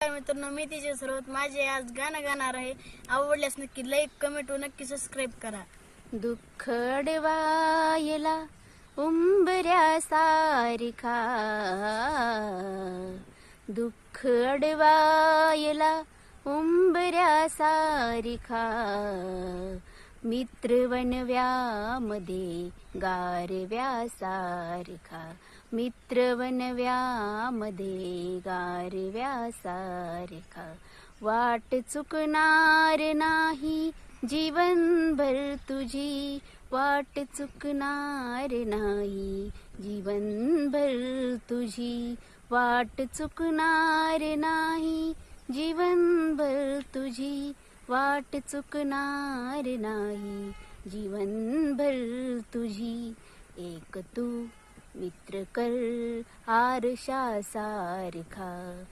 मित्रांनो, मी तिचे सर्वत माझे आज गाणं गाणार आहे. आवडल्यास नक्की लाईक, कमेंट व नक्की सबस्क्राईब करा. दुःख अडवायला उंबऱ्या सारिखा, दुःख अडवायला उंबऱ्या सारिखा, मित्र वनव्यामध्ये गारव्या सारिखा, मित्र वनव्यामध्ये गारव्या सारिखा, वाट चुकणार नाही जीवनभर तुझी, वाट चुकणार नाही जीवनभर तुझी, वाट चुकणार नाही जीवनभर तुझी, वाट चुकणार नाही जीवनभर तुझी. एक तू मित्र कर आरशा सारखा,